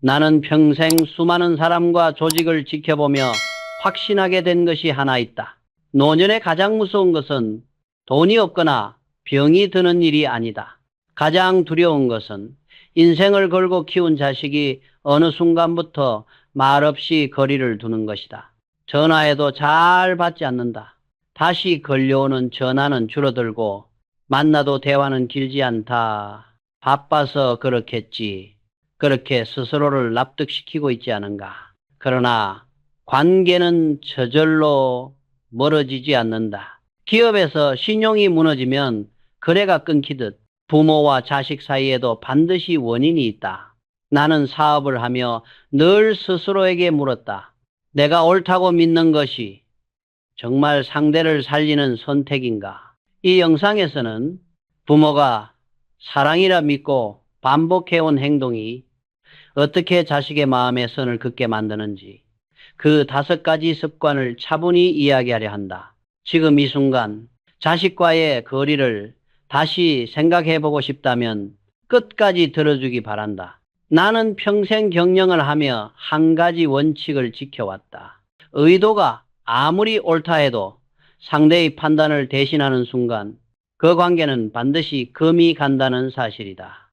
나는 평생 수많은 사람과 조직을 지켜보며 확신하게 된 것이 하나 있다. 노년에 가장 무서운 것은 돈이 없거나 병이 드는 일이 아니다. 가장 두려운 것은 인생을 걸고 키운 자식이 어느 순간부터 말없이 거리를 두는 것이다. 전화해도 잘 받지 않는다. 다시 걸려오는 전화는 줄어들고 만나도 대화는 길지 않다. 바빠서 그렇겠지. 그렇게 스스로를 납득시키고 있지 않은가. 그러나 관계는 저절로 멀어지지 않는다. 기업에서 신용이 무너지면 거래가 끊기듯 부모와 자식 사이에도 반드시 원인이 있다. 나는 사업을 하며 늘 스스로에게 물었다. 내가 옳다고 믿는 것이 정말 상대를 살리는 선택인가? 이 영상에서는 부모가 사랑이라 믿고 반복해온 행동이 어떻게 자식의 마음에 선을 긋게 만드는지 그 5가지 습관을 차분히 이야기하려 한다. 지금 이 순간 자식과의 거리를 다시 생각해보고 싶다면 끝까지 들어주기 바란다. 나는 평생 경영을 하며 한 가지 원칙을 지켜왔다. 의도가 아무리 옳다 해도 상대의 판단을 대신하는 순간 그 관계는 반드시 금이 간다는 사실이다.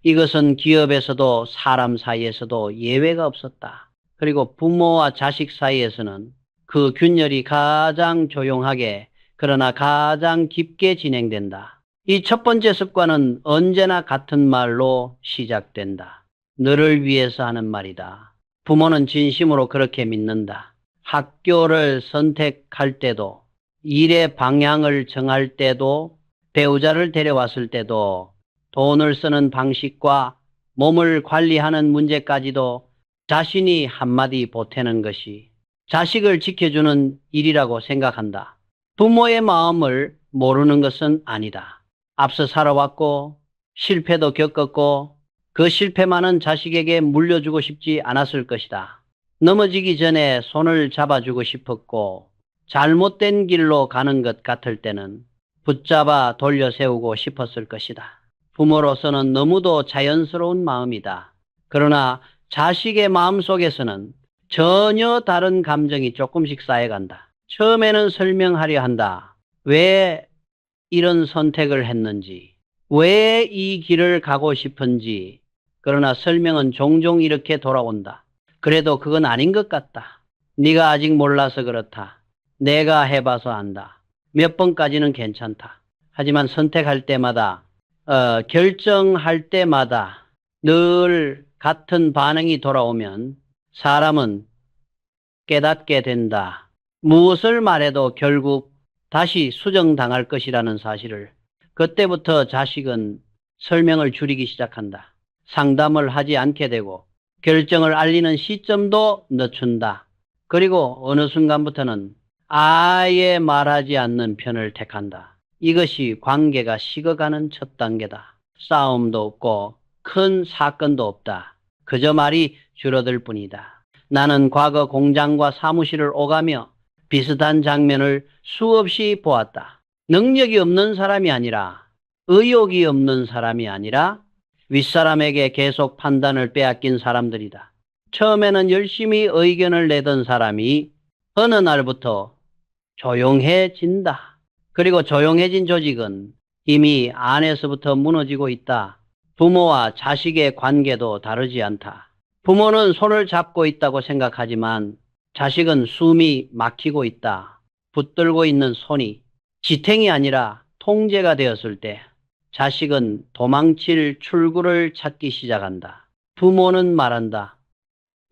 이것은 기업에서도 사람 사이에서도 예외가 없었다. 그리고 부모와 자식 사이에서는 그 균열이 가장 조용하게 그러나 가장 깊게 진행된다. 이 첫 번째 습관은 언제나 같은 말로 시작된다. 너를 위해서 하는 말이다. 부모는 진심으로 그렇게 믿는다. 학교를 선택할 때도, 일의 방향을 정할 때도, 배우자를 데려왔을 때도, 돈을 쓰는 방식과 몸을 관리하는 문제까지도 자신이 한마디 보태는 것이 자식을 지켜주는 일이라고 생각한다. 부모의 마음을 모르는 것은 아니다. 앞서 살아왔고 실패도 겪었고 그 실패만은 자식에게 물려주고 싶지 않았을 것이다. 넘어지기 전에 손을 잡아주고 싶었고 잘못된 길로 가는 것 같을 때는 붙잡아 돌려세우고 싶었을 것이다. 부모로서는 너무도 자연스러운 마음이다. 그러나 자식의 마음속에서는 전혀 다른 감정이 조금씩 쌓여간다. 처음에는 설명하려 한다. 왜 이런 선택을 했는지, 왜 이 길을 가고 싶은지. 그러나 설명은 종종 이렇게 돌아온다. 그래도 그건 아닌 것 같다. 네가 아직 몰라서 그렇다. 내가 해봐서 안다. 몇 번까지는 괜찮다. 하지만 선택할 때마다, 결정할 때마다 늘 같은 반응이 돌아오면 사람은 깨닫게 된다. 무엇을 말해도 결국 다시 수정당할 것이라는 사실을. 그때부터 자식은 설명을 줄이기 시작한다. 상담을 하지 않게 되고 결정을 알리는 시점도 늦춘다. 그리고 어느 순간부터는 아예 말하지 않는 편을 택한다. 이것이 관계가 식어가는 첫 단계다. 싸움도 없고 큰 사건도 없다. 그저 말이 줄어들 뿐이다. 나는 과거 공장과 사무실을 오가며 비슷한 장면을 수없이 보았다. 능력이 없는 사람이 아니라, 의욕이 없는 사람이 아니라 윗사람에게 계속 판단을 빼앗긴 사람들이다. 처음에는 열심히 의견을 내던 사람이 어느 날부터 조용해진다. 그리고 조용해진 조직은 이미 안에서부터 무너지고 있다. 부모와 자식의 관계도 다르지 않다. 부모는 손을 잡고 있다고 생각하지만 자식은 숨이 막히고 있다. 붙들고 있는 손이 지탱이 아니라 통제가 되었을 때 자식은 도망칠 출구를 찾기 시작한다. 부모는 말한다.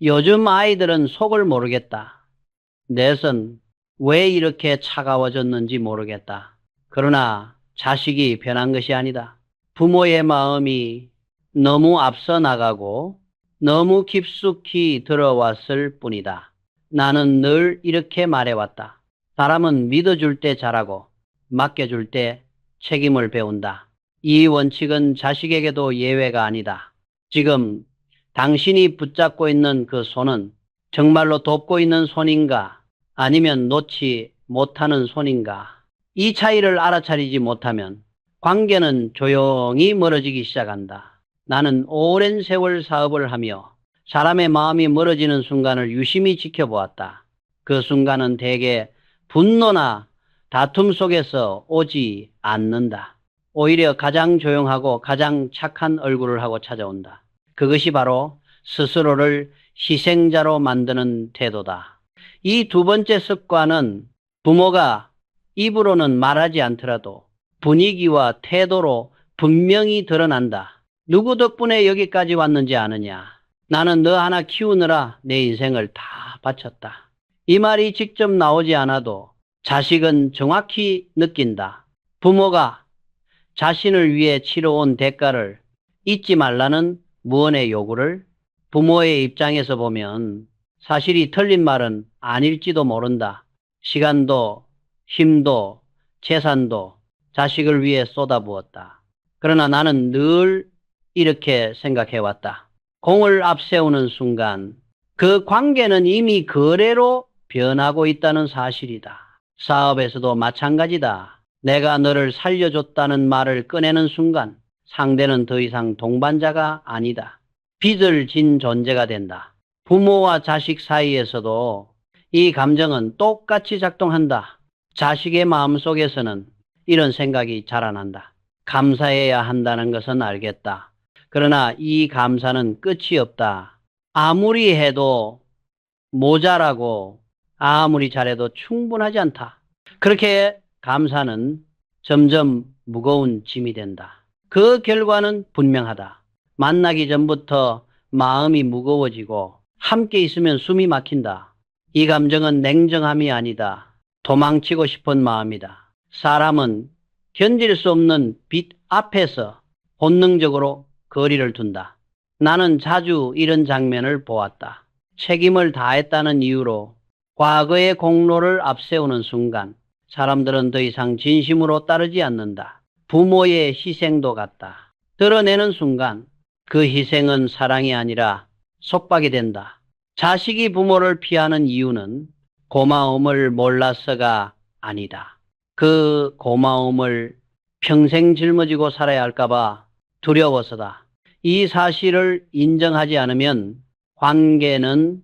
요즘 아이들은 속을 모르겠다. 넷은 왜 이렇게 차가워졌는지 모르겠다. 그러나 자식이 변한 것이 아니다. 부모의 마음이 너무 앞서 나가고 너무 깊숙이 들어왔을 뿐이다. 나는 늘 이렇게 말해왔다. 사람은 믿어줄 때 잘하고 맡겨줄 때 책임을 배운다. 이 원칙은 자식에게도 예외가 아니다. 지금 당신이 붙잡고 있는 그 손은 정말로 돕고 있는 손인가? 아니면 놓지 못하는 손인가? 이 차이를 알아차리지 못하면 관계는 조용히 멀어지기 시작한다. 나는 오랜 세월 사업을 하며 사람의 마음이 멀어지는 순간을 유심히 지켜보았다. 그 순간은 대개 분노나 다툼 속에서 오지 않는다. 오히려 가장 조용하고 가장 착한 얼굴을 하고 찾아온다. 그것이 바로 스스로를 희생자로 만드는 태도다. 이 두 번째 습관은 부모가 입으로는 말하지 않더라도 분위기와 태도로 분명히 드러난다. 누구 덕분에 여기까지 왔는지 아느냐? 나는 너 하나 키우느라 내 인생을 다 바쳤다. 이 말이 직접 나오지 않아도 자식은 정확히 느낀다. 부모가 자신을 위해 치러온 대가를 잊지 말라는 무언의 요구를 부모의 입장에서 보면 사실이 틀린 말은 아닐지도 모른다. 시간도 힘도 재산도 자식을 위해 쏟아부었다. 그러나 나는 늘 이렇게 생각해왔다. 공을 앞세우는 순간 그 관계는 이미 거래로 변하고 있다는 사실이다. 사업에서도 마찬가지다. 내가 너를 살려줬다는 말을 꺼내는 순간 상대는 더 이상 동반자가 아니다. 빚을 진 존재가 된다. 부모와 자식 사이에서도 이 감정은 똑같이 작동한다. 자식의 마음속에서는 이런 생각이 자라난다. 감사해야 한다는 것은 알겠다. 그러나 이 감사는 끝이 없다. 아무리 해도 모자라고 아무리 잘해도 충분하지 않다. 그렇게 감사는 점점 무거운 짐이 된다. 그 결과는 분명하다. 만나기 전부터 마음이 무거워지고 함께 있으면 숨이 막힌다. 이 감정은 냉정함이 아니다. 도망치고 싶은 마음이다. 사람은 견딜 수 없는 빚 앞에서 본능적으로 거리를 둔다. 나는 자주 이런 장면을 보았다. 책임을 다했다는 이유로 과거의 공로를 앞세우는 순간 사람들은 더 이상 진심으로 따르지 않는다. 부모의 희생도 같다. 드러내는 순간 그 희생은 사랑이 아니라 속박이 된다. 자식이 부모를 피하는 이유는 고마움을 몰라서가 아니다. 그 고마움을 평생 짊어지고 살아야 할까봐 두려워서다. 이 사실을 인정하지 않으면 관계는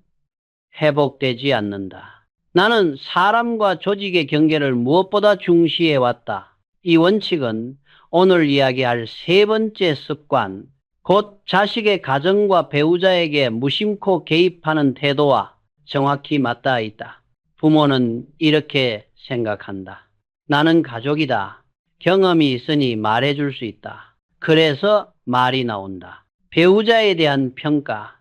회복되지 않는다. 나는 사람과 조직의 경계를 무엇보다 중시해왔다. 이 원칙은 오늘 이야기할 세 번째 습관, 곧 자식의 가정과 배우자에게 무심코 개입하는 태도와 정확히 맞닿아 있다. 부모는 이렇게 생각한다. 나는 가족이다. 경험이 있으니 말해줄 수 있다. 그래서 말이 나온다. 배우자에 대한 평가,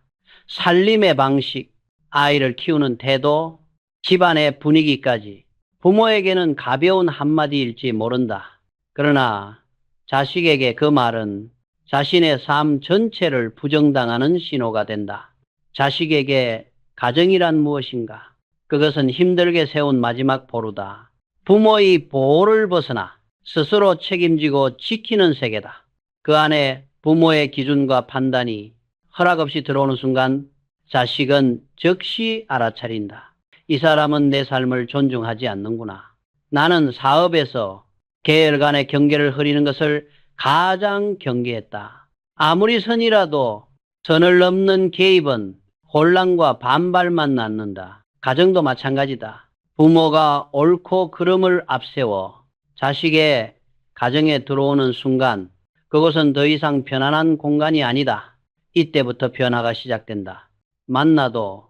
살림의 방식, 아이를 키우는 태도, 집안의 분위기까지 부모에게는 가벼운 한마디일지 모른다. 그러나 자식에게 그 말은 자신의 삶 전체를 부정당하는 신호가 된다. 자식에게 가정이란 무엇인가? 그것은 힘들게 세운 마지막 보루다. 부모의 보호를 벗어나 스스로 책임지고 지키는 세계다. 그 안에 부모의 기준과 판단이 허락 없이 들어오는 순간 자식은 즉시 알아차린다. 이 사람은 내 삶을 존중하지 않는구나. 나는 사업에서 계열 간의 경계를 흐리는 것을 가장 경계했다. 아무리 선이라도 선을 넘는 개입은 혼란과 반발만 낳는다. 가정도 마찬가지다. 부모가 옳고 그름을 앞세워 자식의 가정에 들어오는 순간 그것은 더 이상 편안한 공간이 아니다. 이때부터 변화가 시작된다. 만나도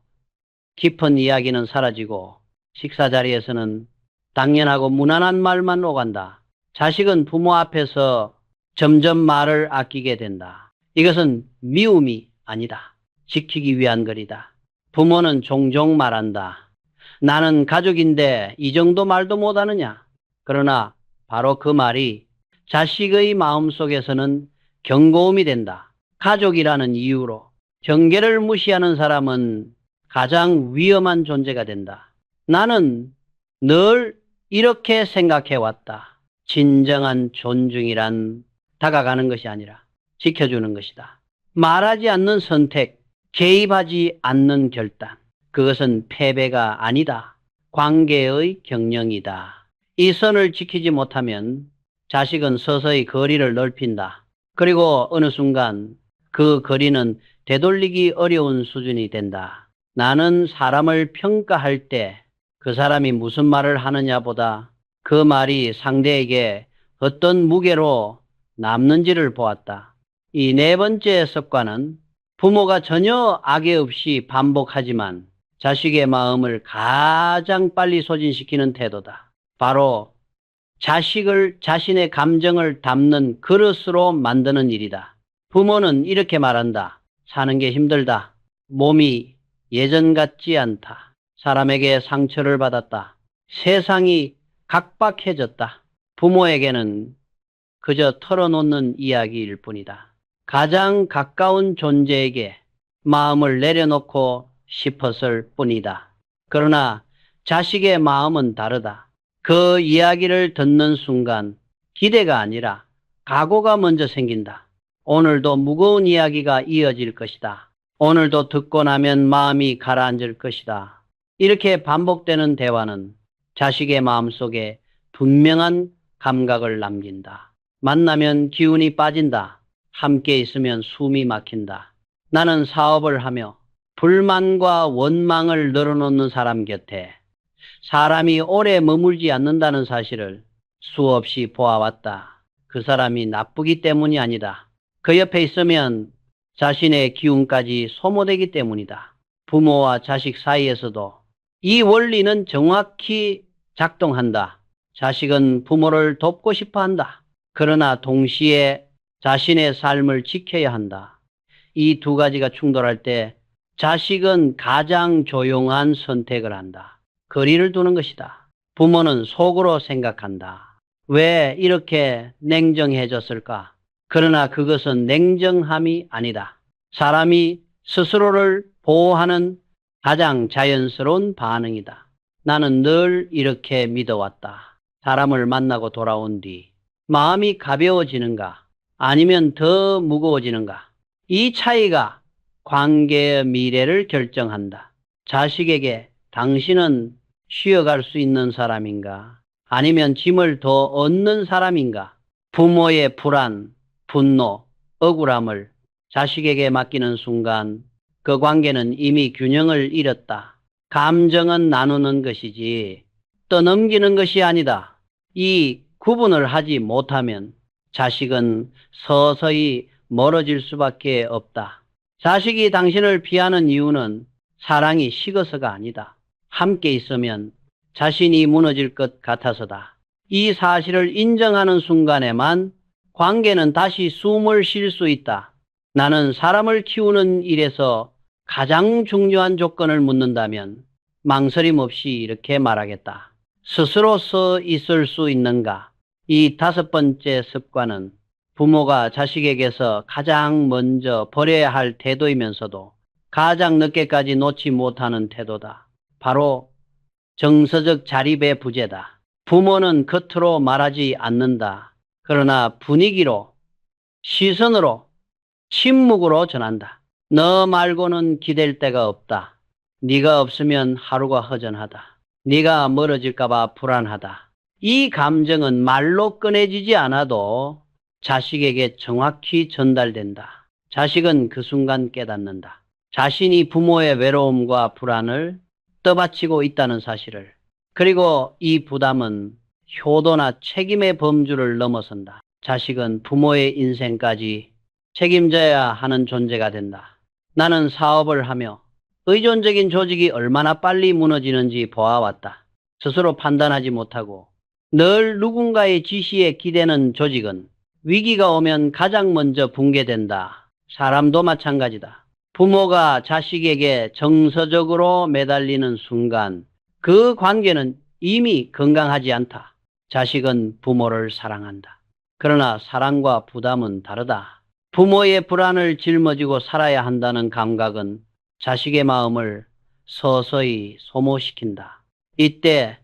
깊은 이야기는 사라지고 식사 자리에서는 당연하고 무난한 말만 오간다. 자식은 부모 앞에서 점점 말을 아끼게 된다. 이것은 미움이 아니다. 지키기 위한 거리다. 부모는 종종 말한다. 나는 가족인데 이 정도 말도 못하느냐? 그러나 바로 그 말이 자식의 마음속에서는 경고음이 된다. 가족이라는 이유로 경계를 무시하는 사람은 가장 위험한 존재가 된다. 나는 늘 이렇게 생각해왔다. 진정한 존중이란 다가가는 것이 아니라 지켜주는 것이다. 말하지 않는 선택, 개입하지 않는 결단. 그것은 패배가 아니다. 관계의 경영이다. 이 선을 지키지 못하면 자식은 서서히 거리를 넓힌다. 그리고 어느 순간 그 거리는 되돌리기 어려운 수준이 된다. 나는 사람을 평가할 때 그 사람이 무슨 말을 하느냐보다 그 말이 상대에게 어떤 무게로 남는지를 보았다. 이 네 번째 습관은 부모가 전혀 악의 없이 반복하지만 자식의 마음을 가장 빨리 소진시키는 태도다. 바로 자식을 자신의 감정을 담는 그릇으로 만드는 일이다. 부모는 이렇게 말한다. 사는 게 힘들다. 몸이 예전 같지 않다. 사람에게 상처를 받았다. 세상이 각박해졌다. 부모에게는 그저 털어놓는 이야기일 뿐이다. 가장 가까운 존재에게 마음을 내려놓고 싶었을 뿐이다. 그러나 자식의 마음은 다르다. 그 이야기를 듣는 순간 기대가 아니라 각오가 먼저 생긴다. 오늘도 무거운 이야기가 이어질 것이다. 오늘도 듣고 나면 마음이 가라앉을 것이다. 이렇게 반복되는 대화는 자식의 마음속에 분명한 감각을 남긴다. 만나면 기운이 빠진다. 함께 있으면 숨이 막힌다. 나는 사업을 하며 불만과 원망을 늘어놓는 사람 곁에 사람이 오래 머물지 않는다는 사실을 수없이 보아왔다. 그 사람이 나쁘기 때문이 아니다. 그 옆에 있으면 자신의 기운까지 소모되기 때문이다. 부모와 자식 사이에서도 이 원리는 정확히 작동한다. 자식은 부모를 돕고 싶어 한다. 그러나 동시에 자신의 삶을 지켜야 한다. 이 두 가지가 충돌할 때 자식은 가장 조용한 선택을 한다. 거리를 두는 것이다. 부모는 속으로 생각한다. 왜 이렇게 냉정해졌을까? 그러나 그것은 냉정함이 아니다. 사람이 스스로를 보호하는 가장 자연스러운 반응이다. 나는 늘 이렇게 믿어왔다. 사람을 만나고 돌아온 뒤 마음이 가벼워지는가 아니면 더 무거워지는가? 이 차이가 관계의 미래를 결정한다. 자식에게 당신은 쉬어갈 수 있는 사람인가? 아니면 짐을 더 얻는 사람인가? 부모의 불안, 분노, 억울함을 자식에게 맡기는 순간 그 관계는 이미 균형을 잃었다. 감정은 나누는 것이지 떠넘기는 것이 아니다. 이 구분을 하지 못하면 자식은 서서히 멀어질 수밖에 없다. 자식이 당신을 피하는 이유는 사랑이 식어서가 아니다. 함께 있으면 자신이 무너질 것 같아서다. 이 사실을 인정하는 순간에만 관계는 다시 숨을 쉴 수 있다. 나는 사람을 키우는 일에서 가장 중요한 조건을 묻는다면 망설임 없이 이렇게 말하겠다. 스스로서 있을 수 있는가? 이 다섯 번째 습관은 부모가 자식에게서 가장 먼저 버려야 할 태도이면서도 가장 늦게까지 놓지 못하는 태도다. 바로 정서적 자립의 부재다. 부모는 겉으로 말하지 않는다. 그러나 분위기로, 시선으로, 침묵으로 전한다. 너 말고는 기댈 데가 없다. 네가 없으면 하루가 허전하다. 네가 멀어질까 봐 불안하다. 이 감정은 말로 꺼내지지 않아도 자식에게 정확히 전달된다. 자식은 그 순간 깨닫는다. 자신이 부모의 외로움과 불안을 떠받치고 있다는 사실을. 그리고 이 부담은 효도나 책임의 범주를 넘어선다. 자식은 부모의 인생까지 책임져야 하는 존재가 된다. 나는 사업을 하며 의존적인 조직이 얼마나 빨리 무너지는지 보아왔다. 스스로 판단하지 못하고 늘 누군가의 지시에 기대는 조직은 위기가 오면 가장 먼저 붕괴된다. 사람도 마찬가지다. 부모가 자식에게 정서적으로 매달리는 순간 그 관계는 이미 건강하지 않다. 자식은 부모를 사랑한다. 그러나 사랑과 부담은 다르다. 부모의 불안을 짊어지고 살아야 한다는 감각은 자식의 마음을 서서히 소모시킨다. 이때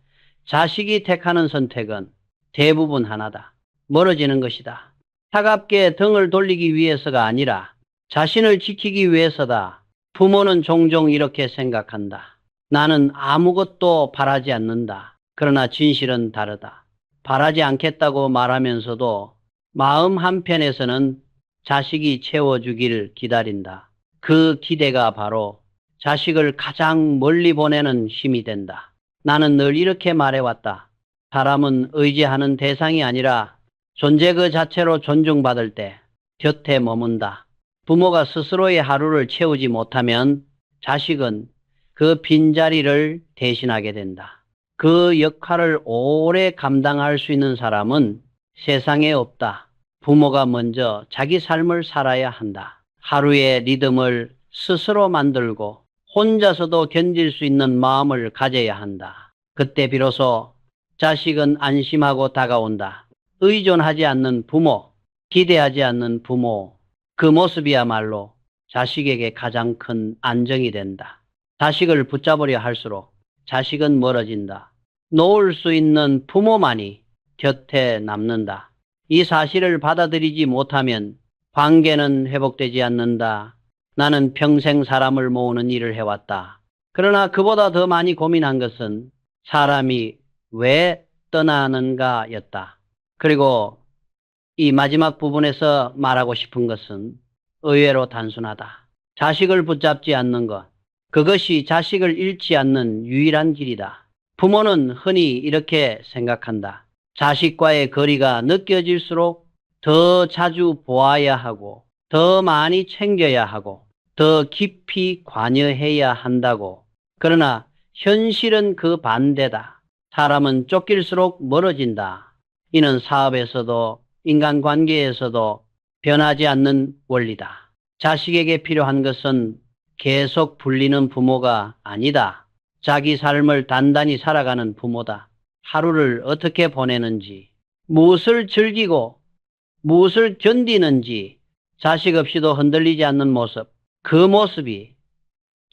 자식이 택하는 선택은 대부분 하나다. 멀어지는 것이다. 차갑게 등을 돌리기 위해서가 아니라 자신을 지키기 위해서다. 부모는 종종 이렇게 생각한다. 나는 아무것도 바라지 않는다. 그러나 진실은 다르다. 바라지 않겠다고 말하면서도 마음 한편에서는 자식이 채워주기를 기다린다. 그 기대가 바로 자식을 가장 멀리 보내는 힘이 된다. 나는 늘 이렇게 말해왔다. 사람은 의지하는 대상이 아니라 존재 그 자체로 존중받을 때 곁에 머문다. 부모가 스스로의 하루를 채우지 못하면 자식은 그 빈자리를 대신하게 된다. 그 역할을 오래 감당할 수 있는 사람은 세상에 없다. 부모가 먼저 자기 삶을 살아야 한다. 하루의 리듬을 스스로 만들고 혼자서도 견딜 수 있는 마음을 가져야 한다. 그때 비로소 자식은 안심하고 다가온다. 의존하지 않는 부모, 기대하지 않는 부모, 그 모습이야말로 자식에게 가장 큰 안정이 된다. 자식을 붙잡으려 할수록 자식은 멀어진다. 놓을 수 있는 부모만이 곁에 남는다. 이 사실을 받아들이지 못하면 관계는 회복되지 않는다. 나는 평생 사람을 모으는 일을 해왔다. 그러나 그보다 더 많이 고민한 것은 사람이 왜 떠나는가였다. 그리고 이 마지막 부분에서 말하고 싶은 것은 의외로 단순하다. 자식을 붙잡지 않는 것, 그것이 자식을 잃지 않는 유일한 길이다. 부모는 흔히 이렇게 생각한다. 자식과의 거리가 느껴질수록 더 자주 보아야 하고, 더 많이 챙겨야 하고, 더 깊이 관여해야 한다고. 그러나 현실은 그 반대다. 사람은 쫓길수록 멀어진다. 이는 사업에서도 인간관계에서도 변하지 않는 원리다. 자식에게 필요한 것은 계속 불리는 부모가 아니다. 자기 삶을 단단히 살아가는 부모다. 하루를 어떻게 보내는지, 무엇을 즐기고 무엇을 견디는지 자식 없이도 흔들리지 않는 모습, 그 모습이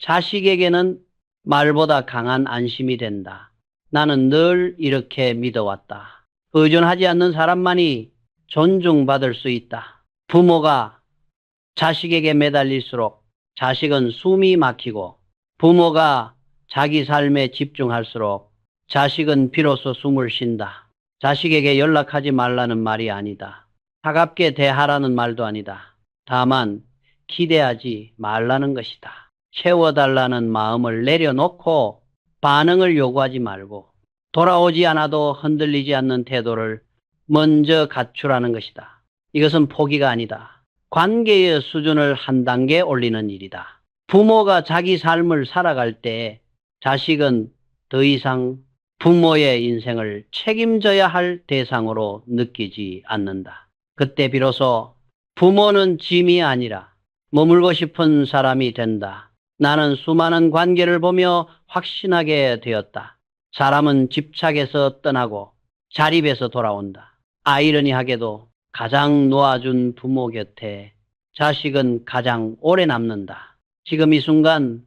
자식에게는 말보다 강한 안심이 된다. 나는 늘 이렇게 믿어왔다. 의존하지 않는 사람만이 존중받을 수 있다. 부모가 자식에게 매달릴수록 자식은 숨이 막히고, 부모가 자기 삶에 집중할수록 자식은 비로소 숨을 쉰다. 자식에게 연락하지 말라는 말이 아니다. 차갑게 대하라는 말도 아니다. 다만 기대하지 말라는 것이다. 채워달라는 마음을 내려놓고 반응을 요구하지 말고 돌아오지 않아도 흔들리지 않는 태도를 먼저 갖추라는 것이다. 이것은 포기가 아니다. 관계의 수준을 한 단계 올리는 일이다. 부모가 자기 삶을 살아갈 때 자식은 더 이상 부모의 인생을 책임져야 할 대상으로 느끼지 않는다. 그때 비로소 부모는 짐이 아니라 머물고 싶은 사람이 된다. 나는 수많은 관계를 보며 확신하게 되었다. 사람은 집착에서 떠나고 자립에서 돌아온다. 아이러니하게도 가장 놓아준 부모 곁에 자식은 가장 오래 남는다. 지금 이 순간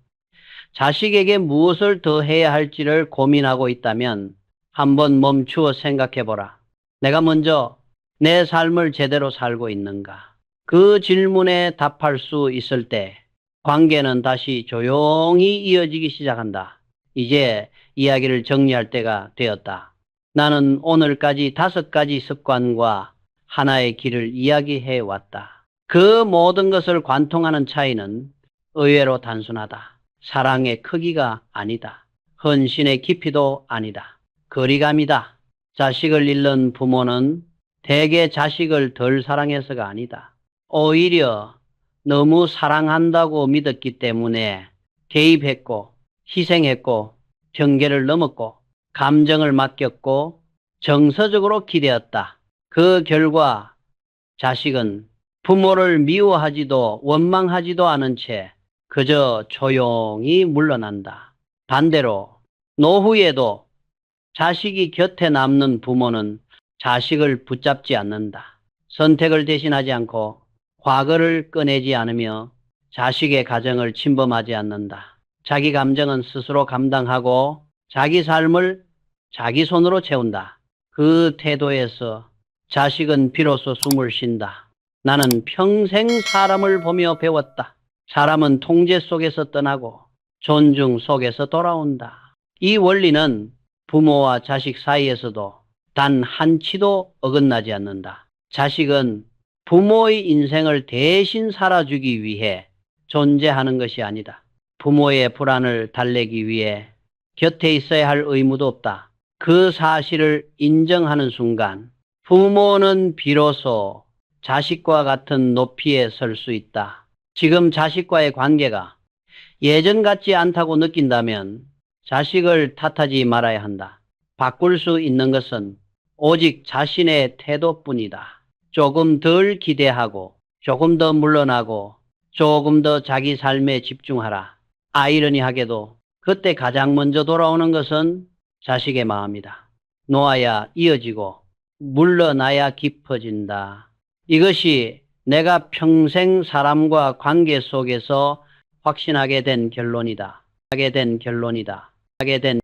자식에게 무엇을 더 해야 할지를 고민하고 있다면 한번 멈추어 생각해보라. 내가 먼저 내 삶을 제대로 살고 있는가? 그 질문에 답할 수 있을 때 관계는 다시 조용히 이어지기 시작한다. 이제 이야기를 정리할 때가 되었다. 나는 오늘까지 5가지 습관과 하나의 길을 이야기해 왔다. 그 모든 것을 관통하는 차이는 의외로 단순하다. 사랑의 크기가 아니다. 헌신의 깊이도 아니다. 거리감이다. 자식을 잃는 부모는 대개 자식을 덜 사랑해서가 아니다. 오히려 너무 사랑한다고 믿었기 때문에 개입했고 희생했고 경계를 넘었고 감정을 맡겼고 정서적으로 기대었다. 그 결과 자식은 부모를 미워하지도 원망하지도 않은 채 그저 조용히 물러난다. 반대로 노후에도 자식이 곁에 남는 부모는 자식을 붙잡지 않는다. 선택을 대신하지 않고 과거를 꺼내지 않으며 자식의 가정을 침범하지 않는다. 자기 감정은 스스로 감당하고 자기 삶을 자기 손으로 채운다. 그 태도에서 자식은 비로소 숨을 쉰다. 나는 평생 사람을 보며 배웠다. 사람은 통제 속에서 떠나고 존중 속에서 돌아온다. 이 원리는 부모와 자식 사이에서도 단 한치도 어긋나지 않는다. 자식은 부모의 인생을 대신 살아주기 위해 존재하는 것이 아니다. 부모의 불안을 달래기 위해 곁에 있어야 할 의무도 없다. 그 사실을 인정하는 순간 부모는 비로소 자식과 같은 높이에 설 수 있다. 지금 자식과의 관계가 예전 같지 않다고 느낀다면 자식을 탓하지 말아야 한다. 바꿀 수 있는 것은 오직 자신의 태도뿐이다. 조금 덜 기대하고, 조금 더 물러나고, 조금 더 자기 삶에 집중하라. 아이러니하게도 그때 가장 먼저 돌아오는 것은 자식의 마음이다. 놓아야 이어지고 물러나야 깊어진다. 이것이 내가 평생 사람과 관계 속에서 확신하게 된 결론이다. 하게 된 결론이다. 하게 된